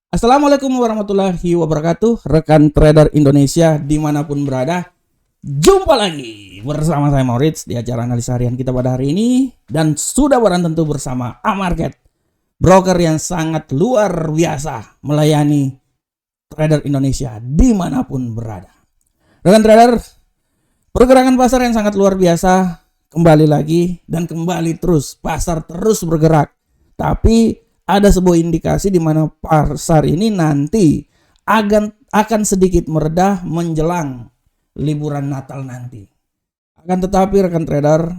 Assalamualaikum warahmatullahi wabarakatuh, rekan trader Indonesia dimanapun berada. Jumpa lagi bersama saya Maurits di acara analisa harian kita pada hari ini. Dan sudah barang tentu bersama Amarket, broker yang sangat luar biasa melayani trader Indonesia dimanapun berada. Rekan trader, pergerakan pasar yang sangat luar biasa kembali lagi dan kembali terus. Pasar terus bergerak, tapi ada sebuah indikasi di mana pasar ini nanti akan sedikit meredah menjelang liburan Natal nanti. Akan tetapi rekan trader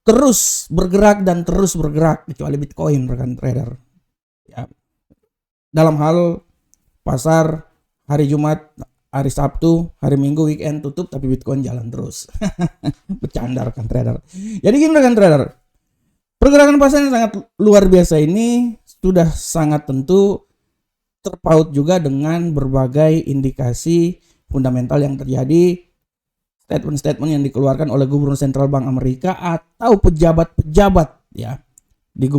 terus bergerak dan terus bergerak, kecuali Bitcoin rekan trader. Ya. Dalam hal pasar hari Jumat, hari Sabtu, hari Minggu weekend tutup, tapi Bitcoin jalan terus. Bercanda rekan trader. Jadi gini rekan trader, pergerakan pasar yang sangat luar biasa ini sudah sangat tentu terpaut juga dengan berbagai indikasi fundamental yang terjadi, statement-statement yang dikeluarkan oleh Gubernur Sentral Bank Amerika atau pejabat-pejabat ya di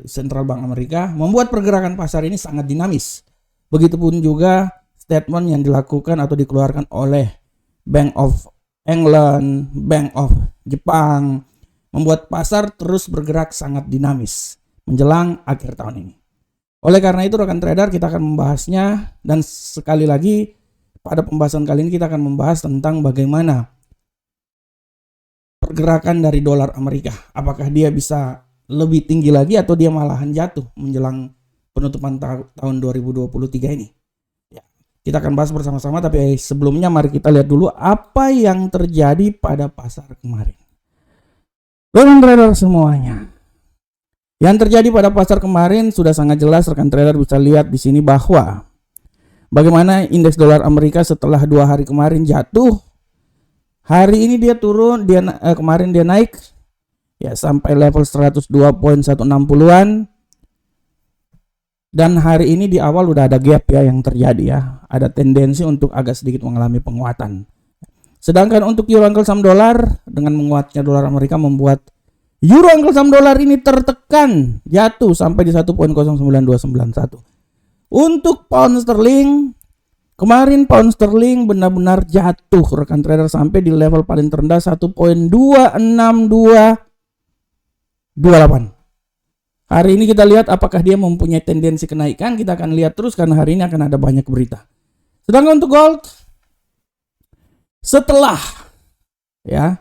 Sentral Bank Amerika membuat pergerakan pasar ini sangat dinamis. Begitupun juga statement yang dilakukan atau dikeluarkan oleh Bank of England, Bank of Jepang, membuat pasar terus bergerak sangat dinamis menjelang akhir tahun ini. Oleh karena itu rekan trader, kita akan membahasnya, dan sekali lagi pada pembahasan kali ini kita akan membahas tentang bagaimana pergerakan dari dolar Amerika. Apakah dia bisa lebih tinggi lagi atau dia malahan jatuh menjelang penutupan tahun 2023 ini. Ya, kita akan bahas bersama-sama, tapi sebelumnya mari kita lihat dulu apa yang terjadi pada pasar kemarin. Rekan trader semuanya, yang terjadi pada pasar kemarin sudah sangat jelas. Rekan trader bisa lihat di sini bahwa bagaimana indeks dolar Amerika setelah 2 hari kemarin jatuh, hari ini dia turun, kemarin dia naik ya sampai level 102.160-an, dan hari ini di awal udah ada gap ya yang terjadi ya, ada tendensi untuk agak sedikit mengalami penguatan. Sedangkan untuk euro angkel saham dolar, dengan menguatnya dolar Amerika membuat euro angkel saham dolar ini tertekan jatuh sampai di 1.09291. Untuk pound sterling, kemarin pound sterling benar-benar jatuh rekan trader sampai di level paling terendah 1.26228. Hari ini kita lihat apakah dia mempunyai tendensi kenaikan. Kita akan lihat terus karena hari ini akan ada banyak berita. Sedangkan untuk gold, setelah ya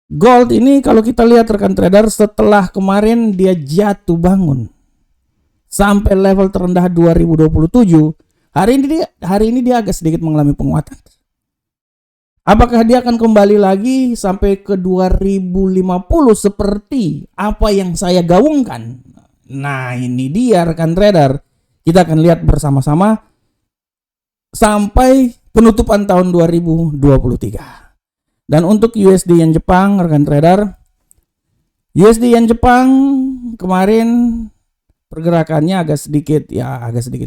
gold ini kalau kita lihat rekan trader, setelah kemarin dia jatuh bangun sampai level terendah 2027, hari ini dia agak sedikit mengalami penguatan. Apakah dia akan kembali lagi sampai ke 2050 seperti apa yang saya gaungkan? Nah, ini dia rekan trader. Kita akan lihat bersama-sama sampai penutupan tahun 2023. Dan untuk USD Yen Jepang rekan trader, USD Yen Jepang kemarin pergerakannya agak sedikit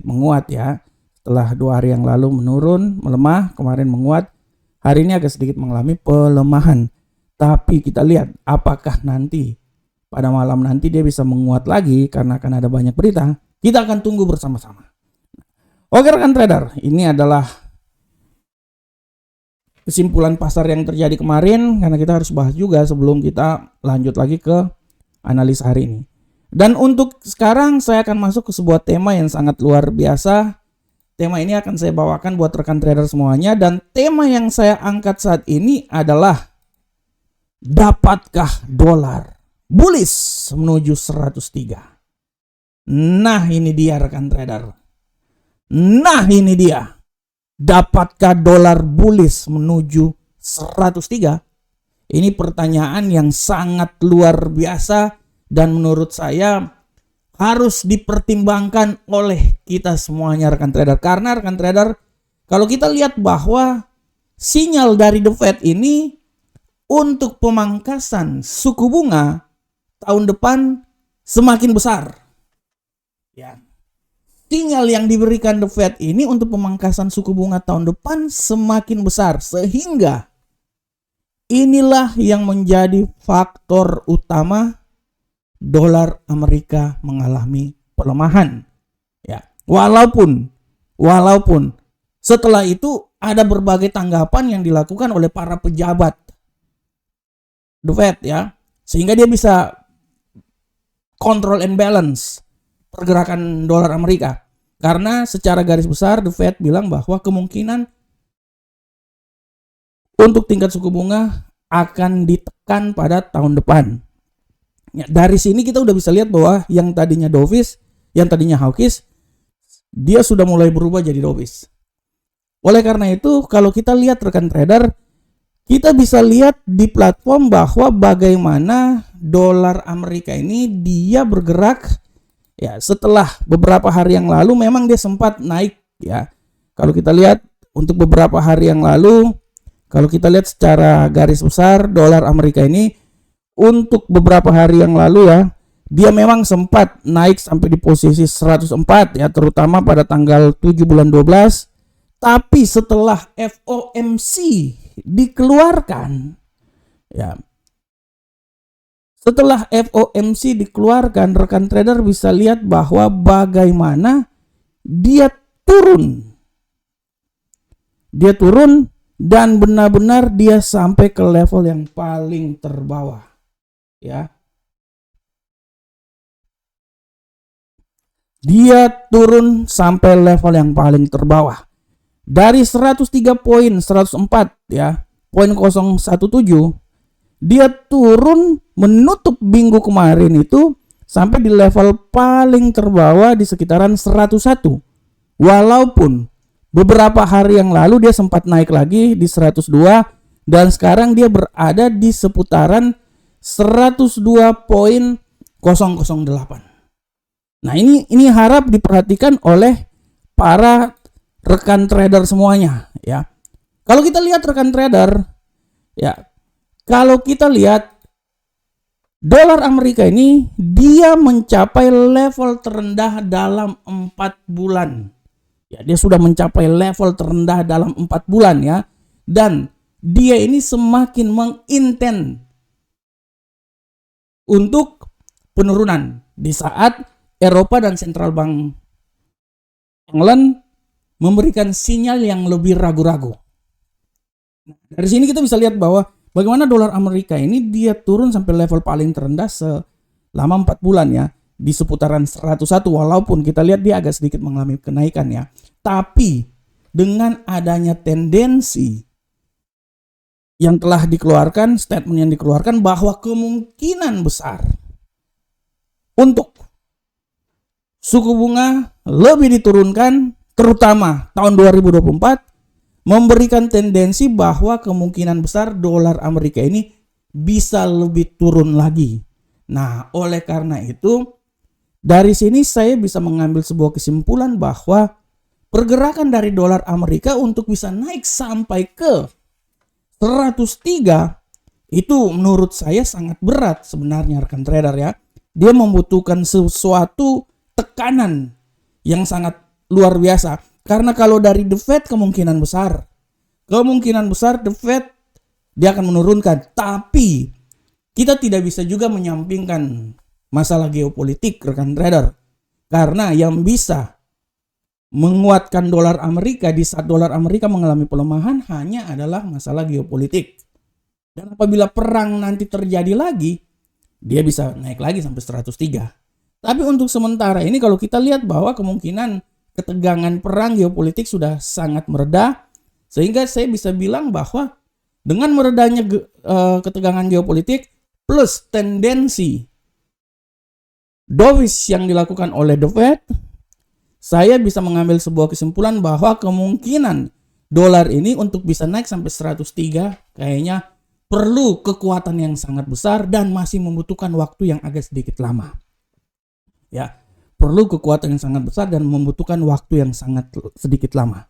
menguat ya. Setelah 2 hari yang lalu menurun, melemah, kemarin menguat. Hari ini agak sedikit mengalami pelemahan. Tapi kita lihat apakah nanti pada malam nanti dia bisa menguat lagi karena akan ada banyak berita. Kita akan tunggu bersama-sama. Oke rekan trader, ini adalah kesimpulan pasar yang terjadi kemarin, karena kita harus bahas juga sebelum kita lanjut lagi ke analisa hari ini. Dan untuk sekarang saya akan masuk ke sebuah tema yang sangat luar biasa. Tema ini akan saya bawakan buat rekan trader semuanya, dan tema yang saya angkat saat ini adalah dapatkah dolar bullish menuju 103. Nah ini dia rekan trader. Nah ini dia. Dapatkah dolar bullish menuju 103? Ini pertanyaan yang sangat luar biasa dan menurut saya harus dipertimbangkan oleh kita semuanya rekan trader. Karena rekan trader, kalau kita lihat bahwa sinyal dari The Fed ini untuk pemangkasan suku bunga tahun depan semakin besar. Ya. Sinyal yang diberikan The Fed ini untuk pemangkasan suku bunga tahun depan semakin besar, sehingga inilah yang menjadi faktor utama dolar Amerika mengalami pelemahan. Ya, walaupun setelah itu ada berbagai tanggapan yang dilakukan oleh para pejabat The Fed ya, sehingga dia bisa control and balance pergerakan dolar Amerika. Karena secara garis besar The Fed bilang bahwa kemungkinan untuk tingkat suku bunga akan ditekan pada tahun depan. Ya, dari sini kita udah bisa lihat bahwa yang tadinya dovish, yang tadinya hawkish, dia sudah mulai berubah jadi dovish. Oleh karena itu, kalau kita lihat rekan trader, kita bisa lihat di platform bahwa bagaimana dolar Amerika ini dia bergerak ya, setelah beberapa hari yang lalu memang dia sempat naik ya. Kalau kita lihat untuk beberapa hari yang lalu, kalau kita lihat secara garis besar dolar Amerika ini untuk beberapa hari yang lalu ya, dia memang sempat naik sampai di posisi 104 ya, terutama pada tanggal 7 bulan 12. Tapi setelah FOMC dikeluarkan ya, setelah FOMC dikeluarkan, rekan trader bisa lihat bahwa bagaimana dia turun dan benar-benar dia sampai ke level yang paling terbawah ya. Dia turun sampai level yang paling terbawah. Dari 103 poin 104 ya, poin 017, dia turun menutup minggu kemarin itu sampai di level paling terbawah di sekitaran 101. Walaupun beberapa hari yang lalu dia sempat naik lagi di 102 dan sekarang dia berada di seputaran 102.008. Nah, ini harap diperhatikan oleh para rekan trader semuanya ya. Kalau kita lihat rekan trader ya, kalau kita lihat dolar Amerika ini dia mencapai level terendah dalam 4 bulan. Ya, dia sudah mencapai level terendah dalam 4 bulan ya. Dan dia ini semakin menginten untuk penurunan di saat Eropa dan Central Bank England memberikan sinyal yang lebih ragu-ragu. Dari sini kita bisa lihat bahwa bagaimana dolar Amerika ini dia turun sampai level paling terendah selama 4 bulan ya, di seputaran 101, walaupun kita lihat dia agak sedikit mengalami kenaikan ya. Tapi dengan adanya tendensi yang telah dikeluarkan, statement yang dikeluarkan bahwa kemungkinan besar untuk suku bunga lebih diturunkan, terutama tahun 2024, memberikan tendensi bahwa kemungkinan besar dolar Amerika ini bisa lebih turun lagi. Nah, oleh karena itu, dari sini saya bisa mengambil sebuah kesimpulan bahwa pergerakan dari dolar Amerika untuk bisa naik sampai ke 103 itu menurut saya sangat berat sebenarnya rekan trader ya. Dia membutuhkan sesuatu tekanan yang sangat luar biasa. Karena kalau dari The Fed kemungkinan besar The Fed dia akan menurunkan. Tapi kita tidak bisa juga menyampingkan masalah geopolitik rekan trader. Karena yang bisa menguatkan dolar Amerika di saat dolar Amerika mengalami pelemahan hanya adalah masalah geopolitik. Dan apabila perang nanti terjadi lagi, dia bisa naik lagi sampai 103. Tapi untuk sementara ini kalau kita lihat bahwa kemungkinan ketegangan perang geopolitik sudah sangat mereda, sehingga saya bisa bilang bahwa dengan meredanya ketegangan geopolitik plus tendensi dovish yang dilakukan oleh The Fed, saya bisa mengambil sebuah kesimpulan bahwa kemungkinan dolar ini untuk bisa naik sampai 103 kayaknya perlu kekuatan yang sangat besar dan masih membutuhkan waktu yang agak sedikit lama. Ya, perlu kekuatan yang sangat besar dan membutuhkan waktu yang sangat sedikit lama.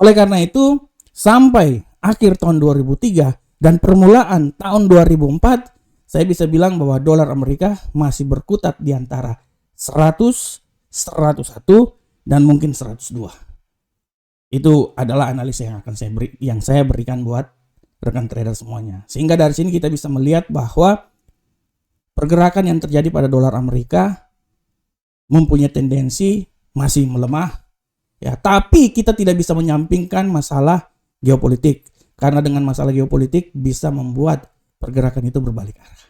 Oleh karena itu, sampai akhir tahun 2003 dan permulaan tahun 2004, saya bisa bilang bahwa dolar Amerika masih berkutat di antara 100, 101 dan mungkin 102. Itu adalah analisa yang saya berikan buat rekan trader semuanya. Sehingga dari sini kita bisa melihat bahwa pergerakan yang terjadi pada dolar Amerika mempunyai tendensi masih melemah. Ya, tapi kita tidak bisa menyampingkan masalah geopolitik. Karena dengan masalah geopolitik bisa membuat pergerakan itu berbalik arah.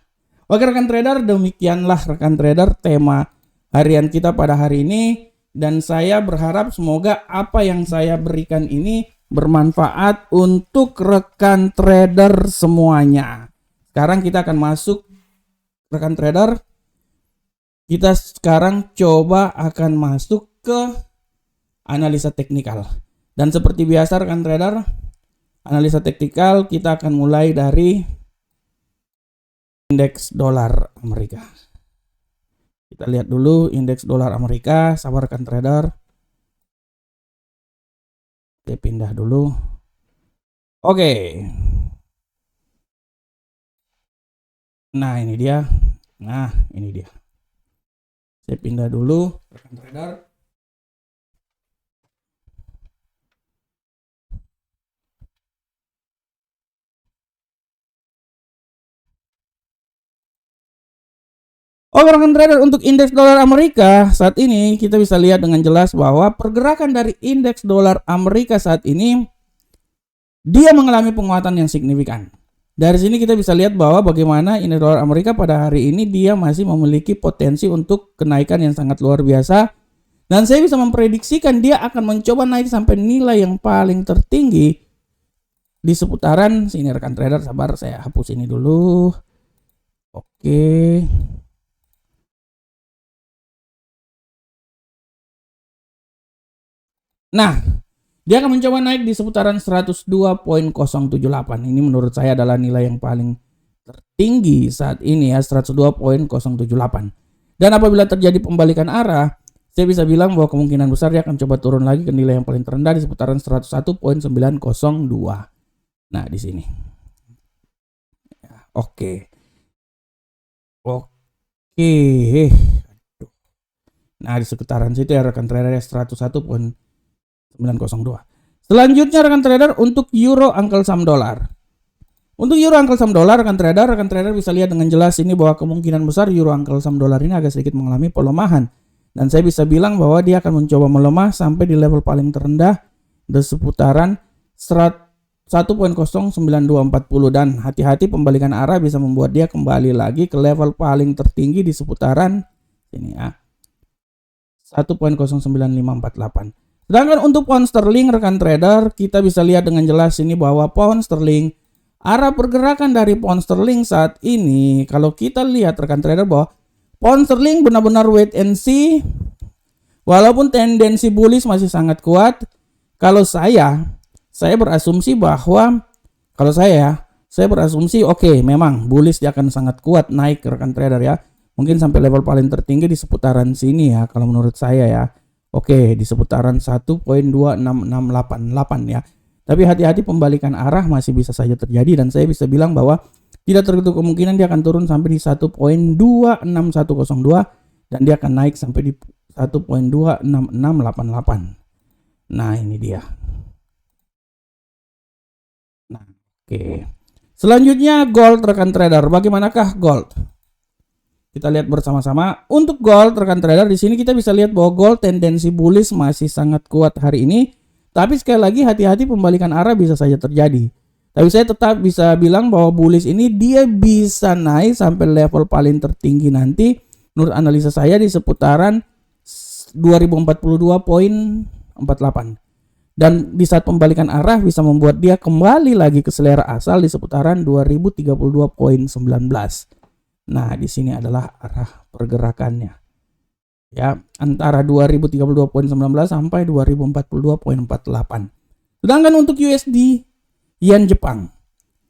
Oke rekan trader, demikianlah rekan trader tema harian kita pada hari ini. Dan saya berharap semoga apa yang saya berikan ini bermanfaat untuk rekan trader semuanya. Sekarang kita akan masuk rekan trader. Kita sekarang coba akan masuk ke analisa teknikal. Dan seperti biasa rekan trader, analisa teknikal kita akan mulai dari indeks dolar Amerika. Kita lihat dulu indeks dolar Amerika, sabar rekan trader. Saya pindah dulu. Oke. Nah, ini dia. Saya pindah dulu rekan trader. Oke rekan trader, untuk indeks dolar Amerika saat ini kita bisa lihat dengan jelas bahwa pergerakan dari indeks dolar Amerika saat ini dia mengalami penguatan yang signifikan. Dari sini kita bisa lihat bahwa bagaimana indeks dolar Amerika pada hari ini dia masih memiliki potensi untuk kenaikan yang sangat luar biasa. Dan saya bisa memprediksikan dia akan mencoba naik sampai nilai yang paling tertinggi di seputaran sini rekan trader. Sabar, saya hapus ini dulu. Oke. Nah, dia akan mencoba naik di seputaran 102.078. Ini menurut saya adalah nilai yang paling tertinggi saat ini ya, 102.078. Dan apabila terjadi pembalikan arah, saya bisa bilang bahwa kemungkinan besar dia akan coba turun lagi ke nilai yang paling terendah di seputaran 101.902. Nah, di sini. Oke. Nah, di sekitaran situ ya rekan trader 101.902. Selanjutnya rekan trader untuk euro angkel saham dolar. Untuk euro angkel saham dolar rekan trader bisa lihat dengan jelas ini bahwa kemungkinan besar euro angkel saham dolar ini agak sedikit mengalami pelemahan. Dan saya bisa bilang bahwa dia akan mencoba melemah sampai di level paling terendah di seputaran 1.09240. Dan hati-hati pembalikan arah bisa membuat dia kembali lagi ke level paling tertinggi di seputaran ini ya, 1.09548. Sedangkan untuk pound sterling rekan trader, kita bisa lihat dengan jelas ini bahwa pound sterling, arah pergerakan dari pound sterling saat ini, kalau kita lihat rekan trader bahwa pound sterling benar-benar wait and see. Walaupun tendensi bullish masih sangat kuat, kalau saya berasumsi bahwa saya berasumsi oke, memang bullish dia akan sangat kuat naik rekan trader ya. Mungkin sampai level paling tertinggi di seputaran sini ya kalau menurut saya ya. Oke, di seputaran 1.26688 ya. Tapi hati-hati pembalikan arah masih bisa saja terjadi dan saya bisa bilang bahwa tidak tertutup kemungkinan dia akan turun sampai di 1.26102 dan dia akan naik sampai di 1.26688. Nah, ini dia. Nah, oke. Selanjutnya gold rekan trader. Bagaimanakah gold? Kita lihat bersama-sama. Untuk gold rekan trader, di sini kita bisa lihat bahwa gold tendensi bullish masih sangat kuat hari ini. Tapi sekali lagi hati-hati pembalikan arah bisa saja terjadi. Tapi saya tetap bisa bilang bahwa bullish ini dia bisa naik sampai level paling tertinggi nanti menurut analisa saya di seputaran 2042.48. Dan di saat pembalikan arah bisa membuat dia kembali lagi ke selera asal di seputaran 2032.19. Nah, di sini adalah arah pergerakannya. Ya, antara 2032.19 sampai 2042.48. Sedangkan untuk USD yen Jepang.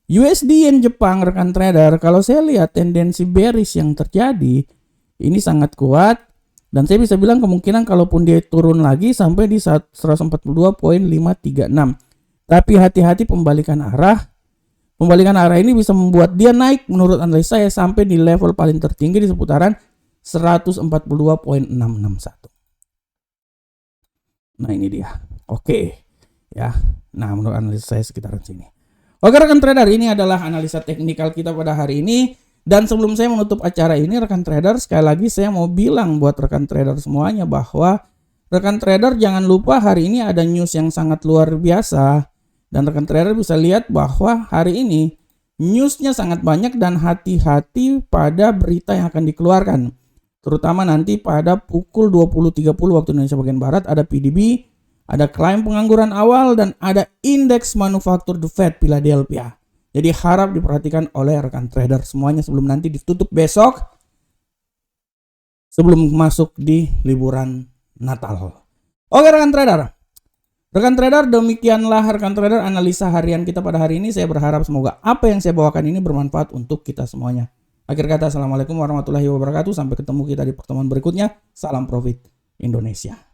USD yen Jepang rekan trader, kalau saya lihat tendensi bearish yang terjadi ini sangat kuat dan saya bisa bilang kemungkinan kalaupun dia turun lagi sampai di 142.536. Tapi hati-hati pembalikan arah. Pembalikan arah ini bisa membuat dia naik menurut analisa saya sampai di level paling tertinggi di seputaran 142.661. Nah, ini dia. Oke. Ya. Nah, menurut analisa saya sekitaran sini. Oke rekan trader, ini adalah analisa teknikal kita pada hari ini. Dan sebelum saya menutup acara ini, rekan trader, sekali lagi saya mau bilang buat rekan trader semuanya bahwa rekan trader jangan lupa hari ini ada news yang sangat luar biasa. Dan rekan trader bisa lihat bahwa hari ini newsnya sangat banyak dan hati-hati pada berita yang akan dikeluarkan. Terutama nanti pada pukul 20.30 waktu Indonesia bagian Barat ada PDB, ada klaim pengangguran awal, dan ada indeks manufaktur The Fed Philadelphia. Jadi harap diperhatikan oleh rekan trader semuanya sebelum nanti ditutup besok, sebelum masuk di liburan Natal. Oke rekan trader. Rekan trader, demikianlah rekan trader analisa harian kita pada hari ini. Saya berharap semoga apa yang saya bawakan ini bermanfaat untuk kita semuanya. Akhir kata, assalamualaikum warahmatullahi wabarakatuh. Sampai ketemu kita di pertemuan berikutnya. Salam profit Indonesia.